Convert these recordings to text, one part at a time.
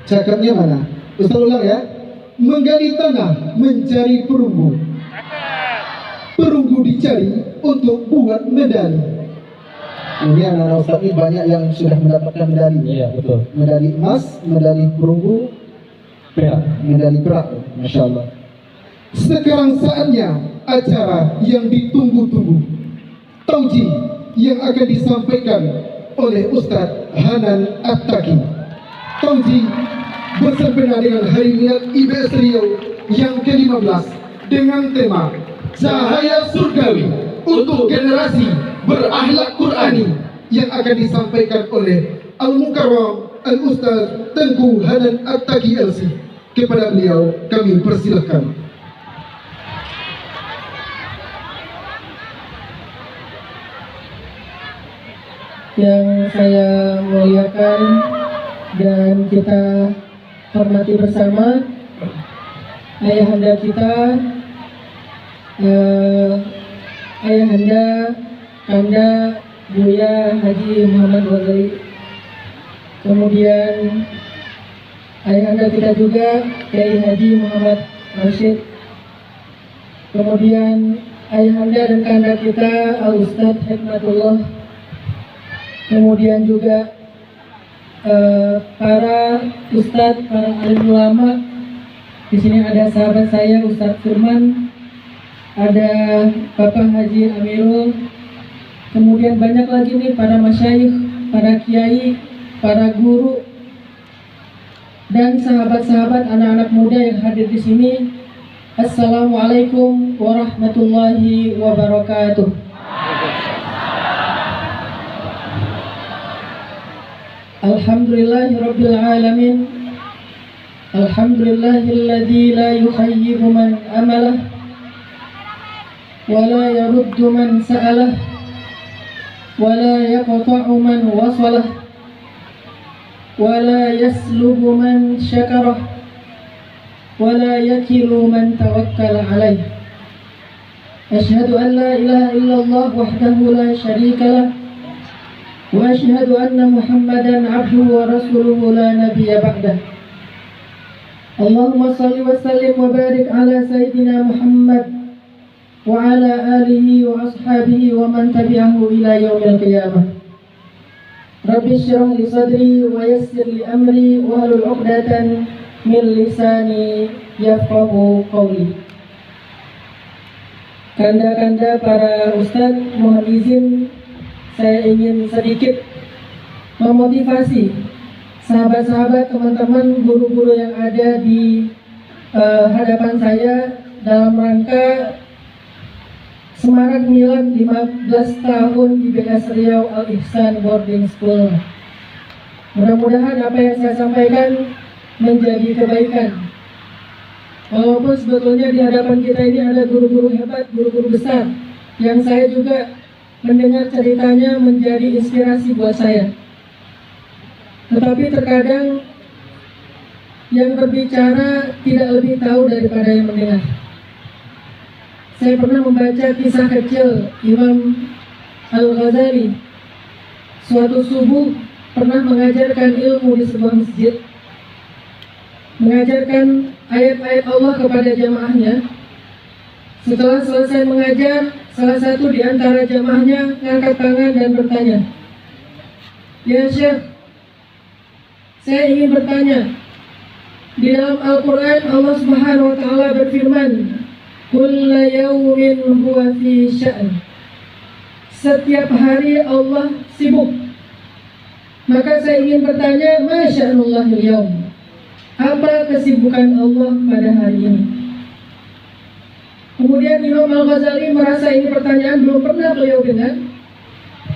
Cakapnya mana? Ustaz ulang ya. Menggali tanah mencari perunggu. Perunggu dicari untuk buat medali. Ini anak-anak Ustaz ini banyak yang sudah mendapatkan medali. Iya, betul. Medali emas, medali perunggu, Perak. medali perak. Masya Allah. Sekarang saatnya acara yang ditunggu-tunggu. Tauji yang akan disampaikan oleh Ustaz Hanan At-Taqi. Tauji bersempena dengan Hari Milad IBS Riau yang ke-15 dengan tema Cahaya Surgawi untuk Generasi Berakhlak Qurani yang akan disampaikan oleh Al-Mukarram Al-Ustaz Tengku Hanan At-Taqi LC. Kepada beliau kami persilahkan. Yang saya muliakan dan kita hormati bersama ayahanda kita, ayahanda Kanda Buya Haji Muhammad Ghazali, kemudian ayahanda kita juga Kiai Haji Muhammad Rashid, kemudian ayahanda dan kanda kita Al Ustadz Hikmatullah, kemudian juga para ustadz, para alim ulama. Di sini ada sahabat saya Ustadz Firman, ada Bapak Haji Amirul, kemudian banyak lagi nih para masyayikh, para kiai, para guru, dan sahabat-sahabat anak-anak muda yang hadir di sini. Assalamualaikum warahmatullahi wabarakatuh. Alhamdulillahirabbil alamin. Alhamdulillahilladzi la yukhayyibu man amalah wa la yaruddu man sa'alah wa la yaqta'u man wasalah wa la yaslubu man syakarah wa la yakilu man tawakkala alaih. Asyhadu an la ilaha illallah wahdahu la syarika lah wa asyhadu anna Muhammadan abduhu wa rasuluhu la nabiyya ba'dah. Allahumma salli wa sallim wa barik ala sayyidina Muhammad wa ala alihi wa ashabihi wa man tabi'ahu ila yaumil qiyamah. Rabbi syrah li sadri wa yassir li amri wa hlul 'uqdatan min lisani yafqahu qawli. Kanda-kanda para ustadz, mohon izin saya ingin sedikit memotivasi sahabat-sahabat, teman-teman, guru-guru yang ada di hadapan saya dalam rangka Semarak Milad 15 tahun IBS Riau Al-Ihsan Boarding School. Mudah-mudahan apa yang saya sampaikan menjadi kebaikan. Walaupun sebetulnya di hadapan kita ini ada guru-guru hebat, guru-guru besar, yang saya juga mendengar ceritanya menjadi inspirasi buat saya. Tetapi terkadang yang berbicara tidak lebih tahu daripada yang mendengar. Saya pernah membaca kisah kecil Imam Al-Ghazali. Suatu subuh pernah mengajarkan ilmu di sebuah masjid, mengajarkan ayat-ayat Allah kepada jamaahnya. Setelah selesai mengajar, salah satu di antara jamaahnya ngangkat tangan dan bertanya, "Ya Syekh, saya ingin bertanya. Di dalam Al-Quran Allah Subhanahu wa Ta'ala berfirman, Kulla yawmin huwa fi sya'n. Setiap hari Allah sibuk. Maka saya ingin bertanya, Ma sya'nullahil yawm. Apa kesibukan Allah pada hari ini?" Kemudian Imam Al-Ghazali merasa ini pertanyaan belum pernah beliau dengar,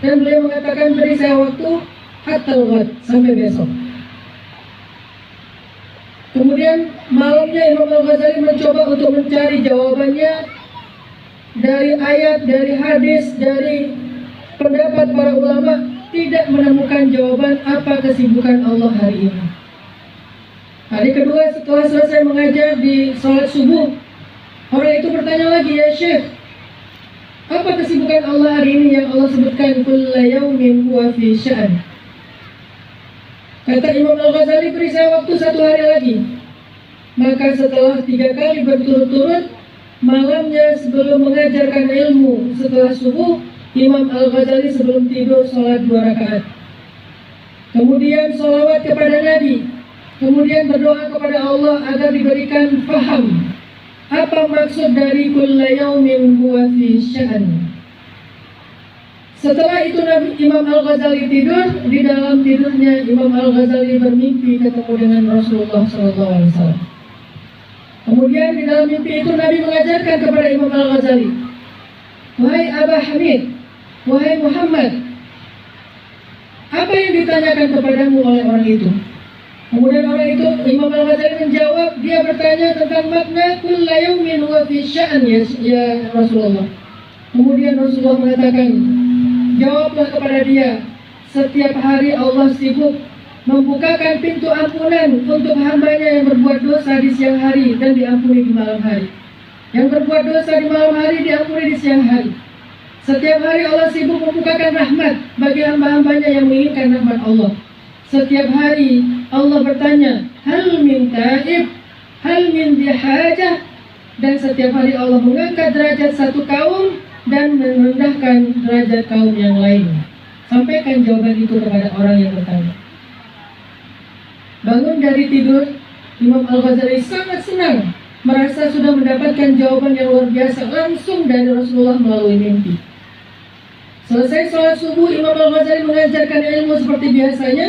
dan beliau mengatakan, beri saya waktu hatta ghad, sampai besok. Kemudian malamnya Imam Al-Ghazali mencoba untuk mencari jawabannya dari ayat, dari hadis, dari pendapat para ulama, tidak menemukan jawaban apa kesibukan Allah hari ini. Hari kedua setelah selesai mengajar di sholat subuh, orang itu bertanya lagi, "Ya Syekh, apa kesibukan Allah hari ini yang Allah sebutkan kulla yaumin huwa fi sya'n?" Kata Imam Al-Ghazali, beri saya waktu 1 hari lagi. Maka setelah 3 kali berturut-turut, malamnya sebelum mengajarkan ilmu setelah subuh, Imam Al-Ghazali sebelum tidur sholat 2 rakaat. Kemudian sholawat kepada Nabi. Kemudian berdoa kepada Allah agar diberikan faham apa maksud dari kulla yaumin huwa fi sya'an. Setelah itu Imam Al-Ghazali tidur. Di dalam tidurnya Imam Al-Ghazali bermimpi ketemu dengan Rasulullah SAW. Kemudian di dalam mimpi itu Nabi mengajarkan kepada Imam Al-Ghazali, wahai Aba Hamid, wahai Muhammad, apa yang ditanyakan kepadamu oleh orang itu? Kemudian orang itu, Imam Al-Ghazali menjawab, dia bertanya tentang makna kulla yaumin huwa fi sya'an ya Rasulullah. Kemudian Rasulullah mengatakan, jawablah kepada dia, setiap hari Allah sibuk membukakan pintu ampunan untuk hambanya yang berbuat dosa di siang hari dan diampuni di malam hari. Yang berbuat dosa di malam hari diampuni di siang hari. Setiap hari Allah sibuk membukakan rahmat bagi hamba-hambanya yang menginginkan rahmat Allah. Setiap hari Allah bertanya, hal min taib, hal min dihajah. Dan setiap hari Allah mengangkat derajat satu kaum dan merendahkan derajat kaum yang lain. Sampaikan jawaban itu kepada orang yang bertanya. Bangun dari tidur, Imam Al-Ghazali sangat senang, merasa sudah mendapatkan jawaban yang luar biasa langsung dari Rasulullah melalui mimpi. Selesai sholat subuh, Imam Al-Ghazali mengajarkan ilmu seperti biasanya.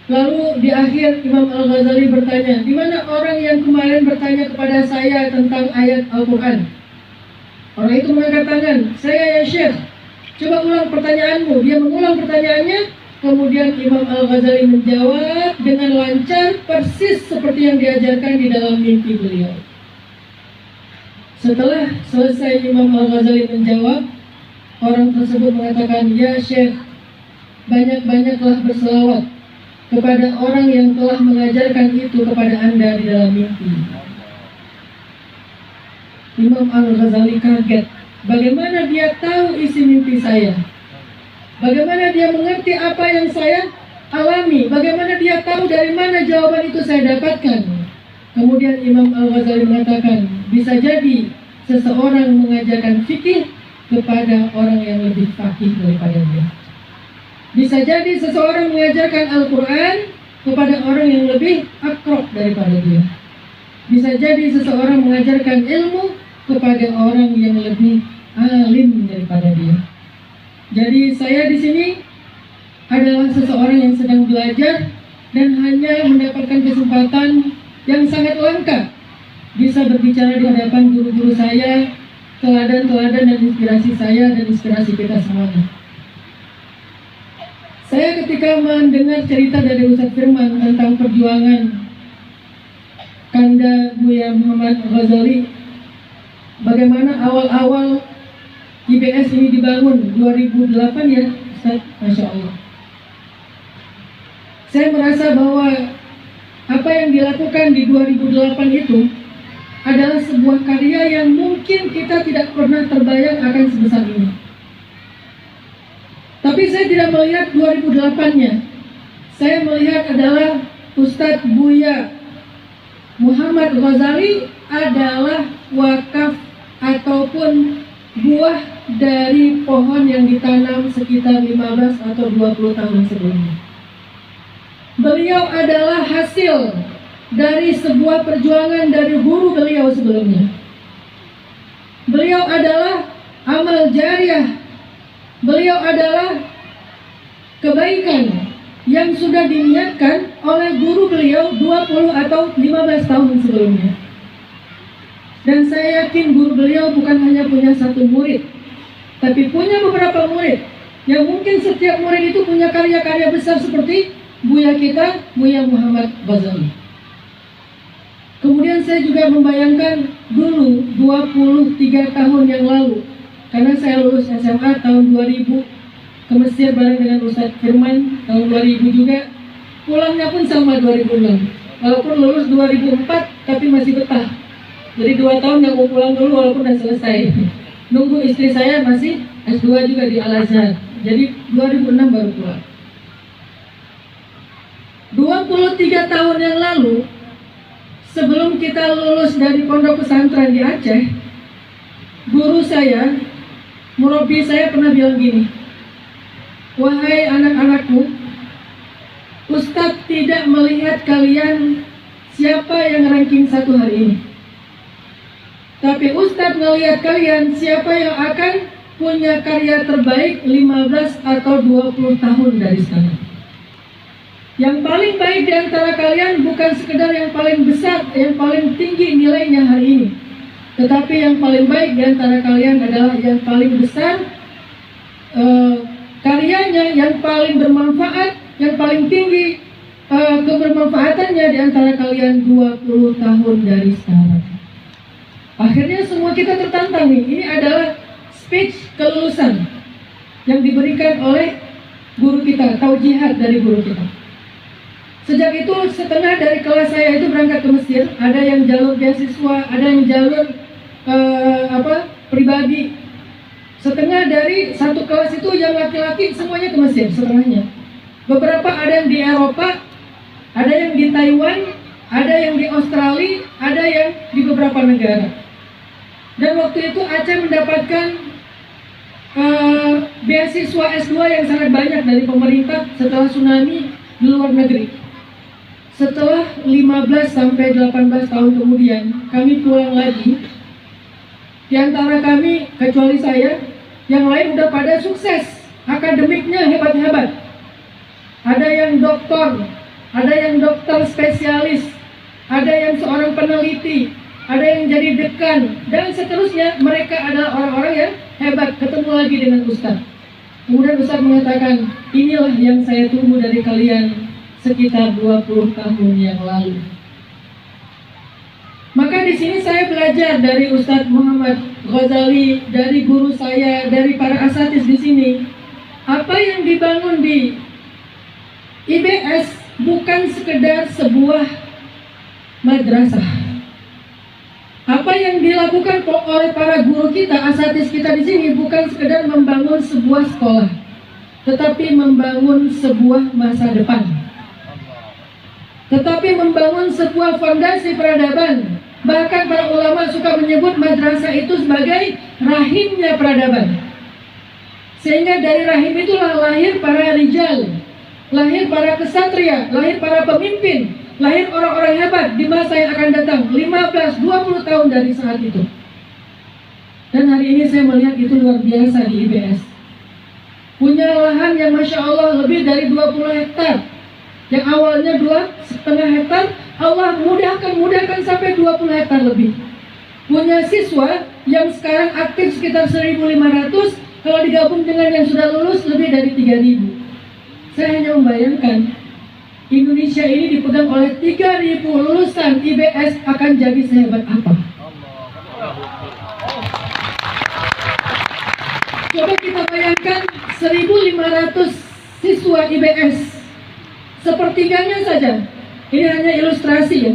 Lalu di akhir Imam Al-Ghazali bertanya, di mana orang yang kemarin bertanya kepada saya tentang ayat Al-Quran? Orang itu mengangkat tangan, saya ya Syekh, coba ulang pertanyaanmu. Dia mengulang pertanyaannya. Kemudian Imam Al-Ghazali menjawab dengan lancar, persis seperti yang diajarkan di dalam mimpi beliau. Setelah selesai Imam Al-Ghazali menjawab, orang tersebut mengatakan, ya Syekh, banyak-banyaklah berselawat kepada orang yang telah mengajarkan itu kepada Anda di dalam mimpi. Imam Al-Ghazali kaget. Bagaimana dia tahu isi mimpi saya? Bagaimana dia mengerti apa yang saya alami? Bagaimana dia tahu dari mana jawaban itu saya dapatkan? Kemudian Imam Al-Ghazali mengatakan, bisa jadi seseorang mengajarkan fikih kepada orang yang lebih faqih daripada dia. Bisa jadi seseorang mengajarkan Al-Quran kepada orang yang lebih akrab daripada dia. Bisa jadi seseorang mengajarkan ilmu kepada orang yang lebih alim daripada dia. Jadi saya di sini adalah seseorang yang sedang belajar dan hanya mendapatkan kesempatan yang sangat langka bisa berbicara di hadapan guru-guru saya, teladan-teladan dan inspirasi saya dan inspirasi kita semuanya. Saya ketika mendengar cerita dari Ustaz Firman tentang perjuangan Kanda Buya Muhammad Ghazali, bagaimana awal-awal IBS ini dibangun 2008 ya Ustaz, Masya Allah. Saya merasa bahwa apa yang dilakukan di 2008 itu adalah sebuah karya yang mungkin kita tidak pernah terbayang akan sebesar ini. Tapi saya tidak melihat 2008-nya. Saya melihat adalah Ustadz Buya Muhammad Ghazali adalah wakaf ataupun buah dari pohon yang ditanam sekitar 15 atau 20 tahun sebelumnya. Beliau adalah hasil dari sebuah perjuangan dari guru beliau sebelumnya. Beliau adalah amal jariah. Beliau adalah kebaikan yang sudah diniatkan oleh guru beliau 20 atau 15 tahun sebelumnya. Dan saya yakin guru beliau bukan hanya punya satu murid, tapi punya beberapa murid, yang mungkin setiap murid itu punya karya-karya besar seperti Buya kita, Buya Muhammad Ghazali. Kemudian saya juga membayangkan dulu 23 tahun yang lalu, karena saya lulus SMA tahun 2000 ke Mesir bareng dengan Ustadz Firman tahun 2000 juga, pulangnya pun sama 2006. Walaupun lulus 2004 tapi masih betah. Jadi 2 tahun yang mau pulang dulu walaupun udah selesai. Nunggu istri saya masih S2 juga di Al-Azhar. Jadi 2006 baru pulang. 3 tahun yang lalu, sebelum kita lulus dari pondok pesantren di Aceh, guru saya, murabi saya pernah bilang gini, "Wahai anak-anakku, Ustadz tidak melihat kalian siapa yang ranking 1 hari ini, tapi Ustadz melihat kalian siapa yang akan punya karya terbaik 15 atau 20 tahun dari sekarang. Yang paling baik di antara kalian bukan sekedar yang paling besar, yang paling tinggi nilainya hari ini, tetapi yang paling baik di antara kalian adalah yang paling besar karyanya, yang paling bermanfaat, yang paling tinggi kebermanfaatannya di antara kalian 20 tahun dari sekarang." Akhirnya semua kita tertantang nih. Ini adalah speech kelulusan yang diberikan oleh guru kita, taujihat dari guru kita. Sejak itu setengah dari kelas saya itu berangkat ke Mesir. Ada yang jalur beasiswa, ada yang jalur pribadi. Setengah dari satu kelas itu yang laki-laki semuanya ke Mesir, setengahnya. Beberapa ada yang di Eropa, ada yang di Taiwan, ada yang di Australia, ada yang di beberapa negara. Dan waktu itu Aceh mendapatkan beasiswa S2 yang sangat banyak dari pemerintah setelah tsunami di luar negeri. Setelah 15 sampai 18 tahun kemudian, kami pulang lagi. Di antara kami, kecuali saya, yang lain udah pada sukses, akademiknya hebat-hebat. Ada yang doktor, ada yang dokter spesialis, ada yang seorang peneliti, ada yang jadi dekan, dan seterusnya. Mereka adalah orang-orang yang hebat. Ketemu lagi dengan Ustadz. Kemudian Ustadz mengatakan, "Inilah yang saya tunggu dari kalian sekitar 20 tahun yang lalu." Maka di sini saya belajar dari Ustadz Muhammad Ghazali, dari guru saya, dari para asatidz di sini. Apa yang dibangun di IBS bukan sekedar sebuah madrasah. Apa yang dilakukan oleh para guru kita, asatidz kita di sini bukan sekedar membangun sebuah sekolah, tetapi membangun sebuah masa depan. Tetapi membangun sebuah fondasi peradaban. Bahkan para ulama suka menyebut madrasah itu sebagai rahimnya peradaban. Sehingga dari rahim itulah lahir para rijal, lahir para kesatria, lahir para pemimpin, lahir orang-orang hebat di masa yang akan datang 15-20 tahun dari saat itu. Dan hari ini saya melihat itu luar biasa di IBS. Punya lahan yang Masya Allah lebih dari 20 hektar. Yang awalnya 2,5 hektar, Allah mudahkan sampai 20 hektar lebih. Punya siswa yang sekarang aktif sekitar 1.500, kalau digabung dengan yang sudah lulus lebih dari 3.000. Saya hanya membayangkan Indonesia ini dipegang oleh 3.000 lulusan IBS akan jadi sehebat apa. Coba kita bayangkan 1.500 siswa IBS. Sepertiganya saja, ini hanya ilustrasi ya,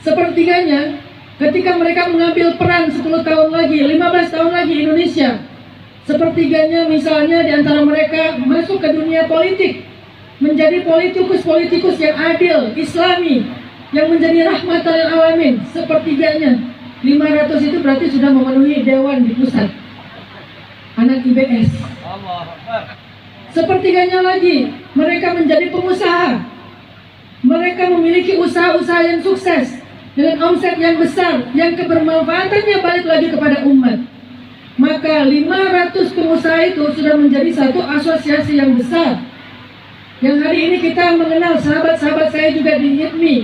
sepertiganya ketika mereka mengambil peran 10 tahun lagi, 15 tahun lagi Indonesia, sepertiganya misalnya di antara mereka masuk ke dunia politik, menjadi politikus yang adil, islami, yang menjadi rahmatan lil alamin. Sepertiganya, 500 itu berarti sudah memenuhi dewan di pusat anak IBS. Sepertiganya lagi, mereka menjadi pengusaha. Mereka memiliki usaha-usaha yang sukses dengan omset yang besar, yang kebermanfaatannya balik lagi kepada umat. Maka 500 pengusaha itu sudah menjadi satu asosiasi yang besar. Yang hari ini kita mengenal sahabat-sahabat saya juga di HIPMI,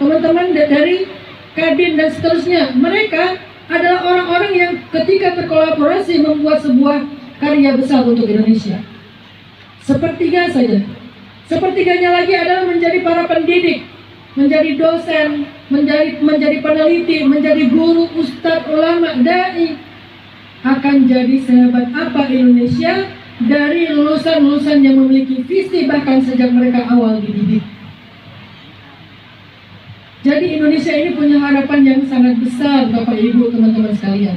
teman-teman dari Kadin dan seterusnya. Mereka adalah orang-orang yang ketika berkolaborasi membuat sebuah karya besar untuk Indonesia. Sepertiga saja. Sepertiganya lagi adalah menjadi para pendidik, menjadi dosen, menjadi peneliti, menjadi guru, ustadz, ulama, dai. Akan jadi sehebat apa Indonesia dari lulusan-lulusan yang memiliki visi bahkan sejak mereka awal dididik. Jadi Indonesia ini punya harapan yang sangat besar, Bapak Ibu, teman-teman sekalian.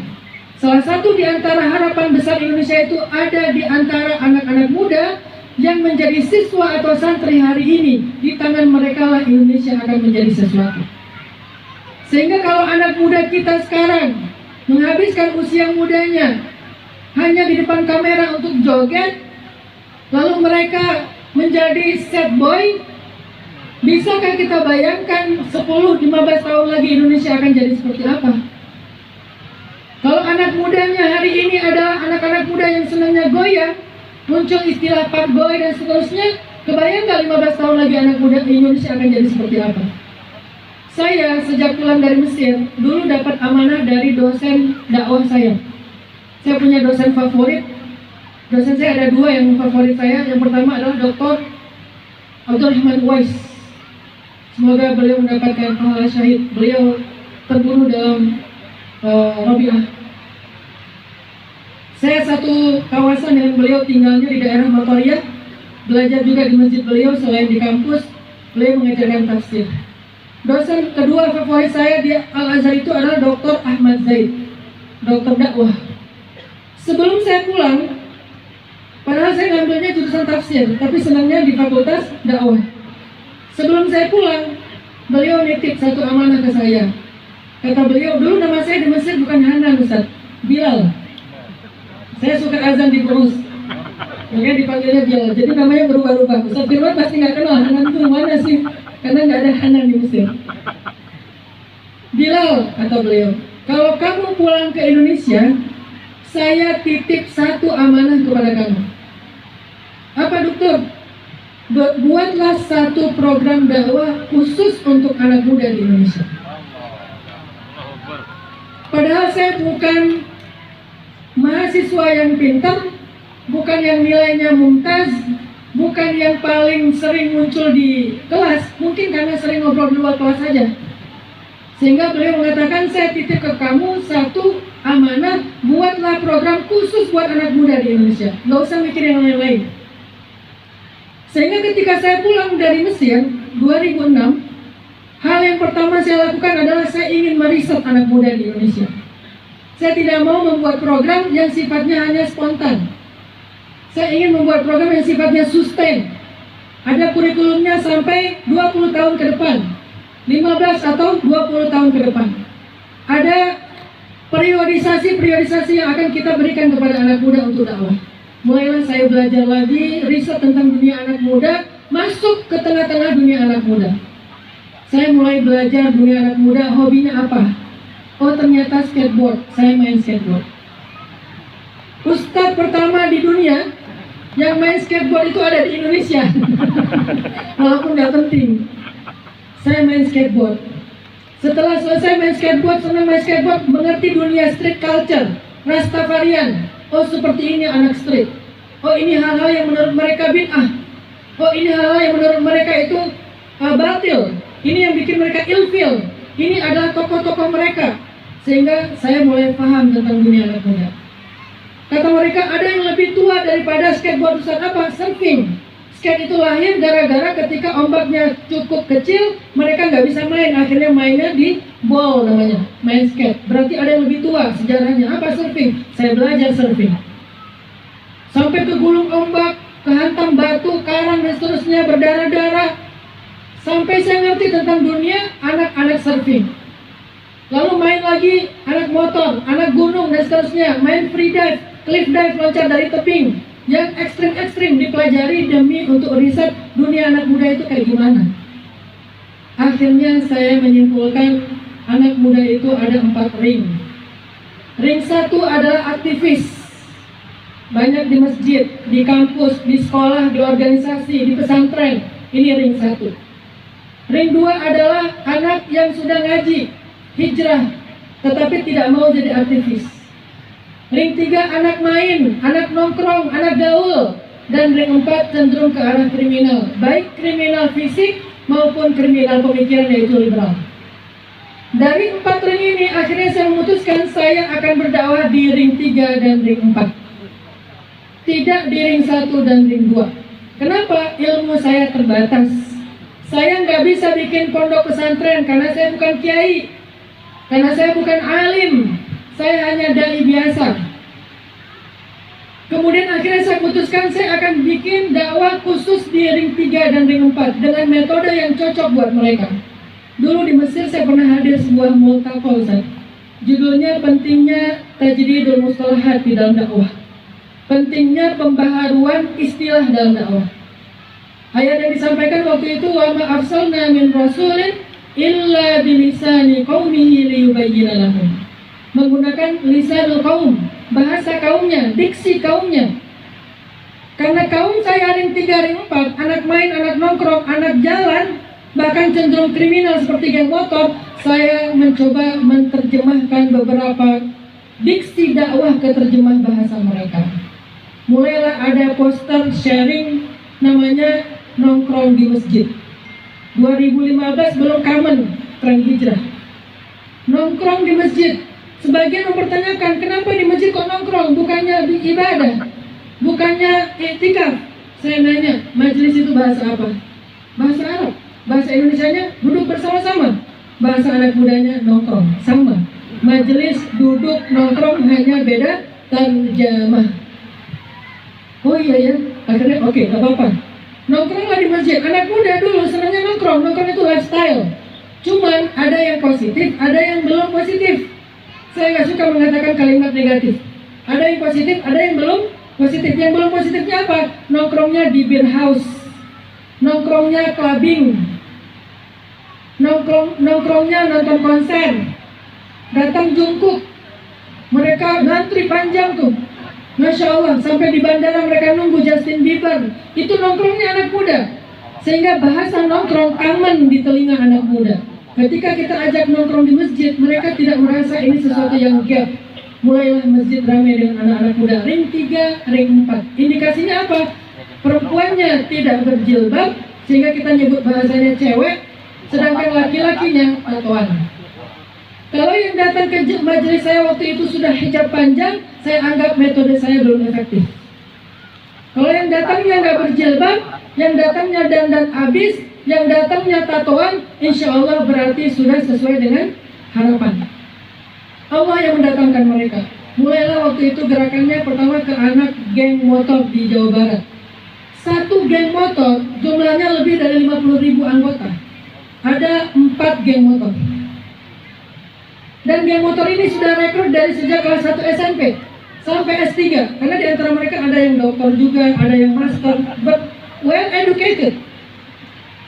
Salah satu di antara harapan besar Indonesia itu ada di antara anak-anak muda yang menjadi siswa atau santri hari ini, di tangan mereka lah Indonesia akan menjadi sesuatu. Sehingga kalau anak muda kita sekarang menghabiskan usia mudanya hanya di depan kamera untuk joget, lalu mereka menjadi sad boy, bisakah kita bayangkan 10-15 tahun lagi Indonesia akan jadi seperti apa? Kalau anak mudanya hari ini adalah anak-anak muda yang senangnya goyang, muncul istilah part boy dan seterusnya, kebayang nggak 15 tahun lagi anak muda di Indonesia akan jadi seperti apa? Saya sejak pulang dari Mesir, dulu dapat amanah dari dosen dakwah saya. Saya punya dosen favorit. Dosen saya ada dua yang favorit saya. Yang pertama adalah Dr. Abdurrahman Uwais. Semoga beliau mendapatkan pahala syahid. Beliau terbunuh dalam Rabi'ah. Saya satu kawasan dengan beliau, tinggalnya di daerah Matoriyah. Belajar juga di masjid beliau selain di kampus. Beliau mengajarkan tafsir. Dosen kedua favorit saya di Al-Azhar itu adalah Dr. Ahmad Zaid, dokter dakwah. Sebelum saya pulang, padahal saya ngambilnya jurusan tafsir, tapi senangnya di fakultas dakwah. Sebelum saya pulang, beliau nitip satu amanah ke saya. Kata beliau, dulu nama saya di Mesir bukan Hanan, Ustaz, Bilal. Saya suka azan di perus, makanya dipanggilnya Bilal. Jadi namanya berubah-ubah. Ustaz Firman pasti nggak kenal Hanan itu mana sih, karena nggak ada Hanan di Mesir. Bilal, kata beliau, kalau kamu pulang ke Indonesia, saya titip satu amanah kepada kamu. Apa, dokter? Buatlah satu program dakwah khusus untuk anak muda di Indonesia. Padahal saya bukan mahasiswa yang pintar, bukan yang nilainya mumtaz, bukan yang paling sering muncul di kelas, mungkin karena sering ngobrol di luar kelas saja. Sehingga beliau mengatakan, saya titip ke kamu satu amanah, buatlah program khusus buat anak muda di Indonesia, nggak usah mikir yang lain-lain. Sehingga ketika saya pulang dari Mesir 2006, hal yang pertama saya lakukan adalah saya ingin meriset anak muda di Indonesia. Saya tidak mau membuat program yang sifatnya hanya spontan. Saya ingin membuat program yang sifatnya sustain. Ada kurikulumnya sampai 20 tahun ke depan, 15 atau 20 tahun ke depan. Ada periodisasi yang akan kita berikan kepada anak muda untuk dakwah. Mulailah saya belajar lagi, riset tentang dunia anak muda, masuk ke tengah-tengah dunia anak muda. Saya mulai belajar dunia anak muda, hobinya apa? Oh, ternyata skateboard, saya main skateboard. Ustadz pertama di dunia yang main skateboard itu ada di Indonesia. Walaupun nggak penting, saya main skateboard. Setelah selesai main skateboard, senang main skateboard, mengerti dunia street culture, Rastafarian. Oh, seperti ini anak street. Oh, ini hal-hal yang menurut mereka bid'ah. Oh, ini hal-hal yang menurut mereka itu batil. Ini yang bikin mereka ilfil. Ini adalah tokoh-tokoh mereka. Sehingga saya mulai paham tentang dunia anak muda. Kata mereka, ada yang lebih tua daripada skateboard. Ustaz, apa? Surfing. Skate itu lahir gara-gara ketika ombaknya cukup kecil, mereka nggak bisa main. Akhirnya mainnya di ball namanya, main skate. Berarti ada yang lebih tua sejarahnya. Apa surfing? Saya belajar surfing. Sampai ke gulung ombak, kehantam batu, karang dan seterusnya, berdarah-darah. Sampai saya ngerti tentang dunia anak-anak surfing. Lalu main lagi anak motor, anak gunung dan seterusnya. Main free dive, cliff dive, loncat dari tebing. Yang ekstrim-ekstrim dipelajari demi untuk riset dunia anak muda itu kayak gimana. Akhirnya saya menyimpulkan anak muda itu ada 4 ring. Ring 1 adalah aktivis. Banyak di masjid, di kampus, di sekolah, di organisasi, di pesantren. Ini ring 1. Ring 2 adalah anak yang sudah ngaji, hijrah, tetapi tidak mau jadi aktivis. Ring 3 anak main, anak nongkrong, anak gaul. Dan ring 4 cenderung ke arah kriminal, baik kriminal fisik maupun kriminal pemikiran, yaitu liberal. Dari 4 ring ini akhirnya saya memutuskan saya akan berdakwah di ring 3 dan ring 4. Tidak di ring 1 dan ring 2. Kenapa? Ilmu saya terbatas. Saya nggak bisa bikin pondok pesantren karena saya bukan kiai, karena saya bukan alim. Saya hanya dai biasa. Kemudian akhirnya saya putuskan saya akan bikin dakwah khusus di ring 3 dan ring 4 dengan metode yang cocok buat mereka. Dulu di Mesir saya pernah hadir sebuah multaqo, Ustaz. Judulnya pentingnya tajdidul mustalahat di dalam dakwah. Pentingnya pembaharuan istilah dalam dakwah. Ayat yang disampaikan waktu itu, wa ma arsalna min rasulin illa bilisani qaumihi liyubayyina lahum. Menggunakan lisanul qaum, bahasa kaumnya, diksi kaumnya. Karena kaum saya ring 3, ring 4, anak main, anak nongkrong, anak jalan, bahkan cenderung kriminal seperti geng motor, saya mencoba menerjemahkan beberapa diksi dakwah ke terjemah bahasa mereka. Mulailah ada poster sharing namanya nongkrong di masjid. 2015 belum common tren hijrah. Nongkrong di masjid. Sebagian mempertanyakan, kenapa di masjid kok nongkrong? Bukannya ibadah? Bukannya iktikaf? Saya nanya, majelis itu bahasa apa? Bahasa Arab. Bahasa Indonesianya duduk bersama-sama. Bahasa anak mudanya nongkrong, sama. Majelis, duduk, nongkrong, hanya beda terjemah. Oh iya ya, akhirnya oke, gak apa-apa. Nongkronglah di masjid. Anak muda dulu senangnya nongkrong. Nongkrong itu lifestyle. Cuman ada yang positif, ada yang belum positif. Saya nggak suka mengatakan kalimat negatif. Ada yang positif, ada yang belum positif. Yang belum positifnya apa? Nongkrongnya di beer house, nongkrongnya clubbing, nongkrongnya nonton konser, datang jungkuk. Mereka ngantri panjang tuh, Masya Allah, sampai di bandara mereka nunggu Justin Bieber. Itu nongkrongnya anak muda. Sehingga bahasa nongkrong common di telinga anak muda. Ketika kita ajak nongkrong di masjid, mereka tidak merasa ini sesuatu yang gap. Mulailah masjid ramai dengan anak-anak muda. Ring 3, ring 4. Indikasinya apa? Perempuannya tidak berjilbab, sehingga kita nyebut bahasanya cewek, sedangkan laki-lakinya tatoan. Kalau yang datang ke majelis saya waktu itu sudah hijab panjang, saya anggap metode saya belum efektif. Kalau yang datangnya nggak berjilbab, yang datangnya dandan abis, yang datangnya tatoan, insya Allah berarti sudah sesuai dengan harapan. Allah yang mendatangkan mereka. Mulailah waktu itu gerakannya pertama ke anak geng motor di Jawa Barat. Satu geng motor jumlahnya lebih dari 50.000 anggota. Ada 4 geng motor. Dan geng motor ini sudah rekrut dari sejak kelas 1 SMP sampai S3. Karena di antara mereka ada yang dokter juga, ada yang master, but well educated.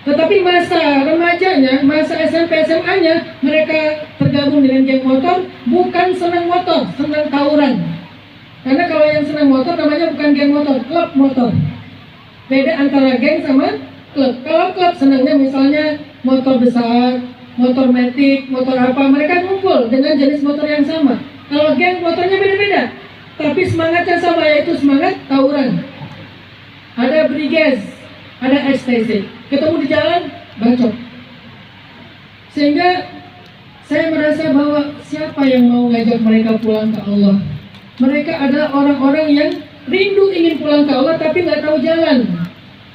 Tetapi masa remajanya, masa SMP SMA-nya, mereka tergabung dengan geng motor, bukan senang motor, senang tawuran. Karena kalau yang senang motor namanya bukan geng motor, klub motor. Beda antara geng sama klub. Kalau klub senangnya misalnya motor besar, motor matic, motor apa, mereka ngumpul dengan jenis motor yang sama. Kalau geng motornya beda-beda, tapi semangatnya sama, yaitu semangat tawuran. Ada briges, ada ekstasi, ketemu di jalan, bacok. Sehingga saya merasa bahwa siapa yang mau ngajak mereka pulang ke Allah? Mereka adalah orang-orang yang rindu ingin pulang ke Allah tapi nggak tahu jalan.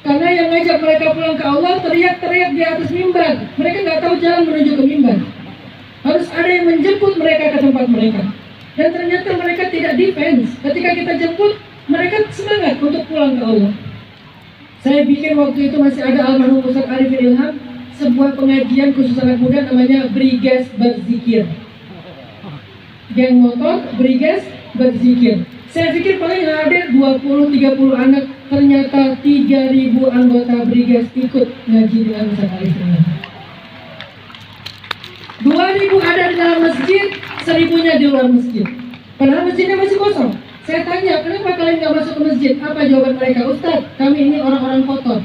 Karena yang ngajak mereka pulang ke Allah teriak-teriak di atas mimbar. Mereka nggak tahu jalan menuju ke mimbar. Harus ada yang menjemput mereka ke tempat mereka. Dan ternyata mereka tidak defense. Ketika kita jemput, mereka semangat untuk pulang ke Allah. Saya bikin waktu itu masih ada almarhum Ustaz Arifin Ilham, sebuah pengajian khusus anak muda namanya Briges Berzikir. Geng motor, Briges Berzikir. Saya pikir paling ada 20-30 anak, ternyata 3.000 anggota Briges ikut ngaji dengan Ustaz Arifin Ilham. 2.000 ada di dalam masjid, 1.000-nya di luar masjid. Padahal masjidnya masih kosong. Saya tanya, kenapa kalian nggak masuk ke masjid? Apa jawaban mereka? Ustaz, kami ini orang-orang kotor,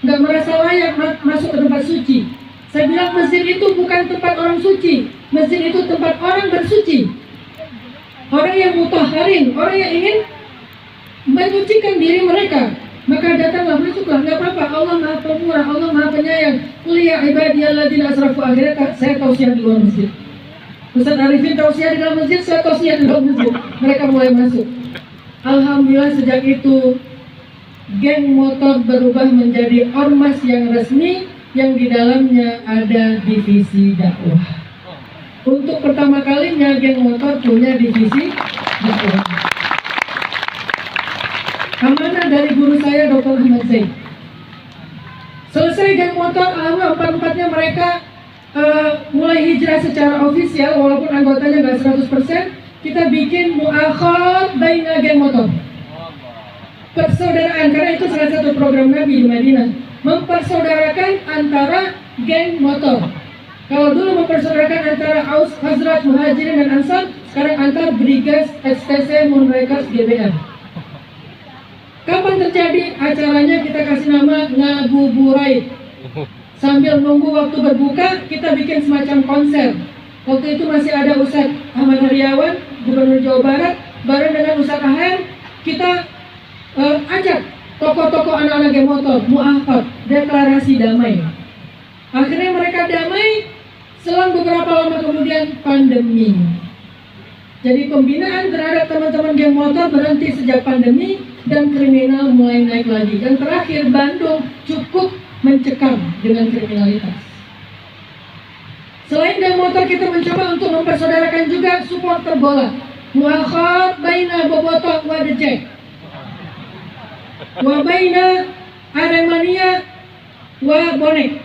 nggak merasa layak masuk ke tempat suci. Saya bilang masjid itu bukan tempat orang suci. Masjid itu tempat orang bersuci. Orang yang mutahharin, orang yang ingin menyucikan diri mereka. Maka datanglah, masuklah, nggak apa-apa. Allah Maha Pemurah, Allah Maha Penyayang. Qul ya ibadiyalladzina asrafu, akhirnya saya tausiah di luar masjid. Ustaz Arifin tausiah di dalam masjid, saya tausiah di dalam masjid. Mereka mulai masuk. Alhamdulillah sejak itu geng motor berubah menjadi ormas yang resmi, yang di dalamnya ada divisi dakwah. Untuk pertama kalinya geng motor punya divisi dakwah. dari guru saya Dr. Ahmad Zaid. Selesai geng motor, alhamdulillah empat-empatnya mereka mulai hijrah secara ofisial, walaupun anggotanya nggak 100%. Kita bikin mu'akhad baina geng motor, persaudaraan, karena itu salah satu program Nabi di Madinah, mempersaudarakan antara geng motor. Kalau dulu mempersaudarakan antara Aus, Khazraj, Muhajirin dan Ansar, sekarang antar Brigas, STC, Munrekas, GBR. Kapan terjadi acaranya? Kita kasih nama ngabuburait. Sambil nunggu waktu berbuka, kita bikin semacam konser. Waktu itu masih ada Ustadz Ahmad Heriawan, Gubernur Jawa Barat, bareng dengan Ustadz Aher, kita ajak tokoh-tokoh anak-anak geng motor, mu'akhad, deklarasi damai. Akhirnya mereka damai, selang beberapa lama kemudian pandemi. Jadi pembinaan terhadap teman-teman geng motor berhenti sejak pandemi dan kriminal mulai naik lagi. Yang terakhir, Bandung cukup mencekam dengan kriminalitas. Selain geng motor, kita mencoba untuk mempersaudarakan juga supporter bola. Mu'akhad baina Bobotoh wa Dejek, wa baina Aremania wa Bonek.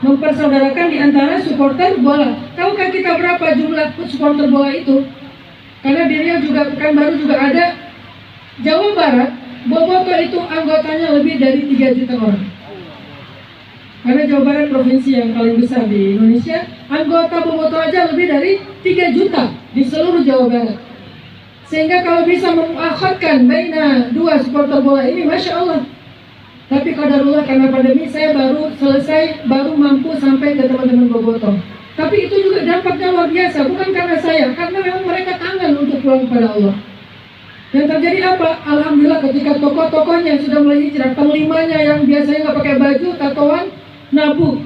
Mempersaudarakan di antara supporter bola. Tahukah kita berapa jumlah supporter bola itu? Karena di Riau juga, Pekanbaru juga ada. Jawa Barat, Bobotoh itu anggotanya lebih dari 3 juta orang. Karena Jawa Barat provinsi yang paling besar di Indonesia, anggota Bobotoh aja lebih dari 3 juta di seluruh Jawa Barat. Sehingga kalau bisa mengakhadkan baina dua supporter bola ini, Masya Allah. Tapi qadarullah karena pandemi saya baru mampu sampai ke teman-teman Bobotoh. Tapi itu juga dampaknya luar biasa, bukan karena saya, karena memang mereka kangen untuk pulang kepada Allah. Yang terjadi apa? Alhamdulillah ketika tokoh-tokohnya sudah mulai hijrah, panglimanya yang biasanya nggak pakai baju, tatoan, nabu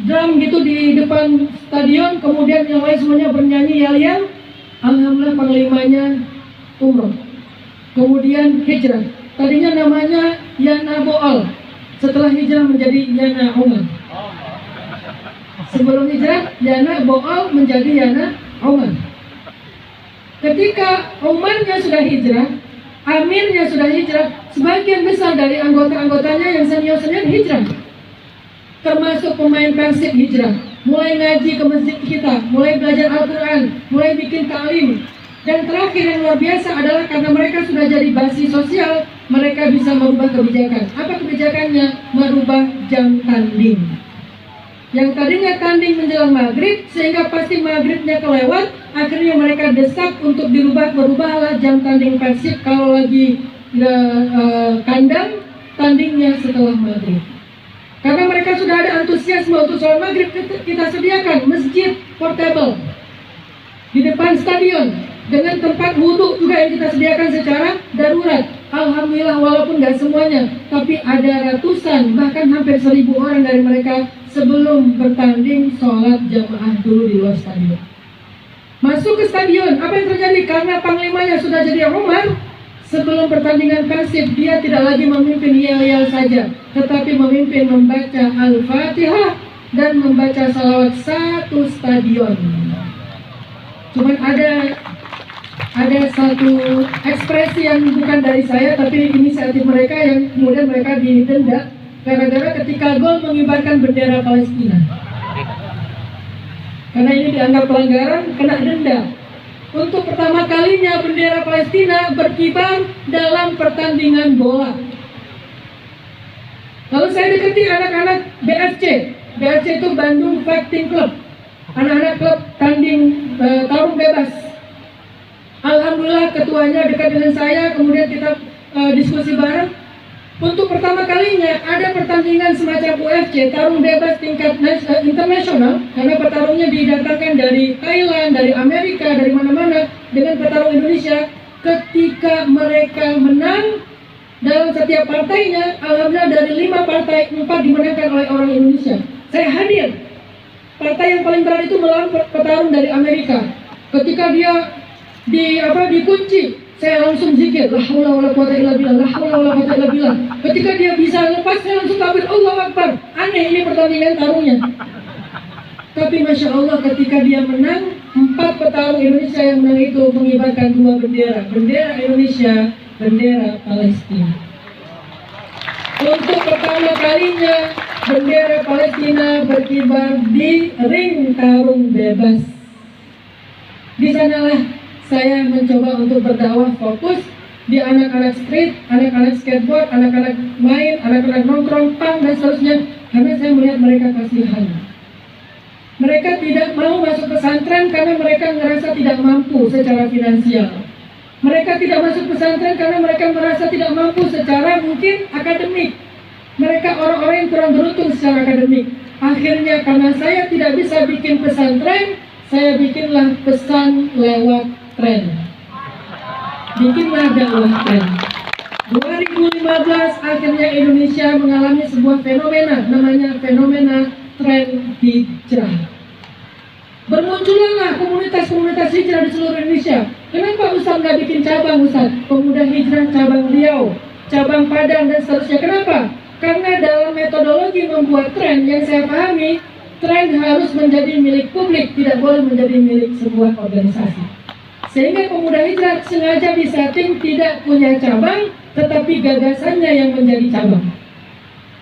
drum gitu di depan stadion, kemudian yang lain semuanya bernyanyi yel-yel. Alhamdulillah panglimanya umroh, kemudian hijrah. Tadinya namanya Yana Boal, setelah hijrah menjadi Yana Umar. Sebelum hijrah, Yana Boal menjadi Yana Umar. Ketika Umarnya sudah hijrah, Amirnya sudah hijrah, sebagian besar dari anggota-anggotanya yang senior-senior hijrah. Termasuk pemain Persib hijrah, mulai ngaji ke masjid kita, mulai belajar Al-Quran, mulai bikin ta'lim. Dan terakhir yang luar biasa adalah karena mereka sudah jadi basi sosial, mereka bisa merubah kebijakan. Apa kebijakannya? Merubah jam tanding. Yang tadinya tanding menjelang maghrib, sehingga pasti maghribnya kelewat, akhirnya mereka desak untuk berubahlah jam tanding Persib. Kalau lagi kandang, tandingnya setelah maghrib. Karena mereka sudah ada antusiasme untuk sholat maghrib, kita sediakan masjid portable di depan stadion dengan tempat wudhu juga yang kita sediakan secara darurat. Alhamdulillah walaupun nggak semuanya, tapi ada ratusan bahkan hampir 1000 orang dari mereka sebelum bertanding sholat jamaah dulu di luar stadion. Masuk ke stadion, apa yang terjadi? Karena panglimanya sudah jadi Umar, sebelum pertandingan Persib dia tidak lagi memimpin yel-yel saja, tetapi memimpin membaca Al-Fatihah dan membaca salawat satu stadion. Cuman ada satu ekspresi yang bukan dari saya, tapi inisiatif mereka yang kemudian mereka didenda gara-gara ketika gol mengibarkan bendera Palestina. Karena ini dianggap pelanggaran, kena denda. Untuk pertama kalinya bendera Palestina berkibar dalam pertandingan bola. Lalu saya deketi anak-anak BFC. BFC itu Bandung Fighting Club, anak-anak klub tanding tarung bebas. Alhamdulillah ketuanya dekat dengan saya, kemudian kita diskusi bareng. Untuk pertama kalinya ada pertandingan semacam UFC, tarung bebas tingkat internasional, karena petarungnya didatangkan dari Thailand, dari Amerika, dari mana-mana, dengan petarung Indonesia. Ketika mereka menang dalam setiap partainya, alhamdulillah dari 5 partai, 4 dimenangkan oleh orang Indonesia. Saya hadir. Partai yang paling berat itu melawan petarung dari Amerika. Ketika dia dikunci, saya langsung zikir, la haula wala quwata illa billah, la haula wala quwata illa billah. Ketika dia bisa lepas, saya langsung takbir, Allahu Akbar. Aneh ini pertandingan tarungnya. Tapi Masya Allah ketika dia menang, 4 petarung Indonesia yang menang itu mengibarkan 2 bendera. Bendera Indonesia, bendera Palestina. untuk pertama kalinya bendera Palestina berkibar di ring tarung bebas. Di sanalah saya mencoba untuk berdakwah fokus di anak-anak street, anak-anak skateboard, anak-anak main, anak-anak nongkrong, pang dan seterusnya, karena saya melihat mereka kasihan. Mereka tidak mau masuk pesantren karena mereka merasa tidak mampu secara finansial. Mereka tidak masuk pesantren karena mereka merasa tidak mampu secara mungkin akademik. Mereka orang-orang yang kurang beruntung secara akademik. Akhirnya karena saya tidak bisa bikin pesantren, saya bikinlah pesan lewat tren. Bikinlah dakwah tren. 2015 akhirnya Indonesia mengalami sebuah fenomena, namanya fenomena tren hijrah. Bermunculanlah komunitas-komunitas hijrah di seluruh Indonesia. Kenapa Ustaz nggak bikin cabang, Ustaz? Pemuda Hijrah cabang Riau, cabang Padang dan seterusnya. Kenapa? Karena dalam metodologi membuat tren yang saya pahami, tren harus menjadi milik publik, tidak boleh menjadi milik sebuah organisasi. Sehingga pemuda hijrah sengaja disetting tidak punya cabang, tetapi gagasannya yang menjadi cabang.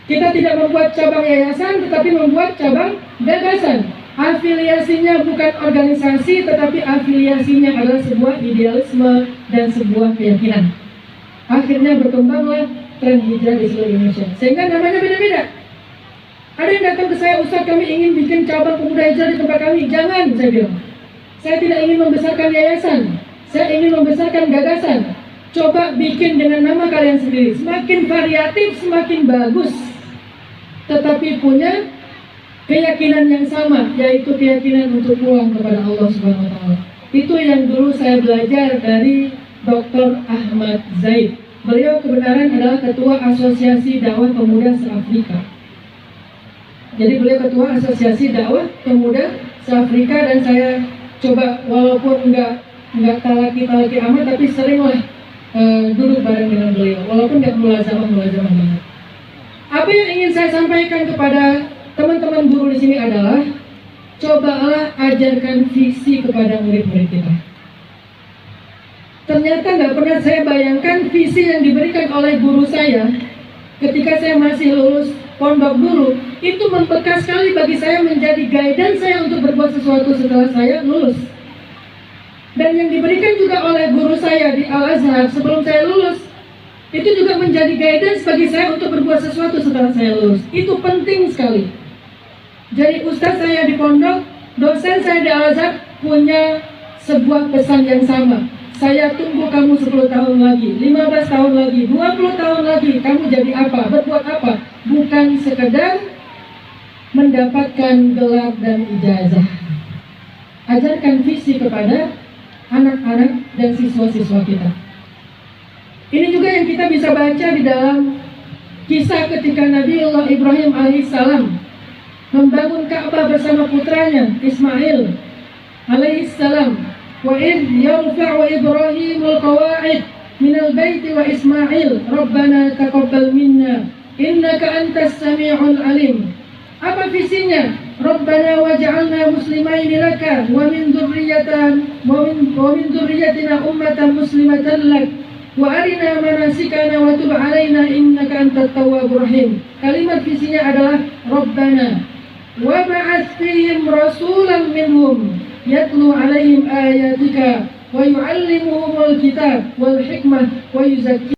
Kita tidak membuat cabang yayasan, tetapi membuat cabang gagasan. Afiliasinya bukan organisasi, tetapi afiliasinya adalah sebuah idealisme dan sebuah keyakinan. Akhirnya berkembanglah tren hijrah di seluruh Indonesia. Sehingga namanya beda-beda. Ada yang datang ke saya, Ustaz kami ingin bikin cabang pemuda hijrah di tempat kami. Jangan, saya bilang. Saya tidak ingin membesarkan yayasan. Saya ingin membesarkan gagasan. Coba bikin dengan nama kalian sendiri. Semakin variatif, semakin bagus. Tetapi punya keyakinan yang sama, yaitu keyakinan untuk pulang kepada Allah Subhanahu wa Ta'ala. Itu yang dulu saya belajar dari Dr. Ahmad Zaid. Beliau kebenaran adalah Ketua Asosiasi Dakwah Pemuda se-Afrika. Jadi beliau Ketua Asosiasi Dakwah Pemuda se-Afrika, dan saya coba walaupun nggak talaki amat, tapi seringlah duduk bareng dengan beliau, walaupun nggak mulazamah banget. Apa yang ingin saya sampaikan kepada teman-teman guru di sini adalah cobalah ajarkan visi kepada murid-murid kita. Ternyata nggak pernah saya bayangkan visi yang diberikan oleh guru saya ketika saya masih lulus pondok dulu, itu membekas sekali bagi saya, menjadi guidance saya untuk berbuat sesuatu setelah saya lulus. Dan yang diberikan juga oleh guru saya di Al-Azhar sebelum saya lulus, itu juga menjadi guidance bagi saya untuk berbuat sesuatu setelah saya lulus. Itu penting sekali. Jadi ustaz saya di pondok, dosen saya di Al-Azhar punya sebuah pesan yang sama. Saya tunggu kamu 10 tahun lagi, 15 tahun lagi, 20 tahun lagi, kamu jadi apa, berbuat apa. Bukan sekedar mendapatkan gelar dan ijazah. Ajarkan visi kepada anak-anak dan siswa-siswa kita. Ini juga yang kita bisa baca di dalam kisah ketika Nabiullah Ibrahim alaihissalam membangun Ka'bah bersama putranya Ismail alaihissalam. Wa idh yarfa'u Ibrahimul qawa'id minal baiti wa Ismail Rabbana taqabbal minna innaka antas sami'ul alim. Apa visinya? Rabbana waj'alna muslimaini laka wa min dzurriyyatina ummatan muslimatan lak wa arina manasikana wa tub 'alaina innaka antat tawwabur rahim. Kalimat visinya adalah Rabbana wa ba'ath fihim rasulan minhum yatlu 'alaihim ayatika wa yu'allimuhumul kitab wal hikmah wa yuzakki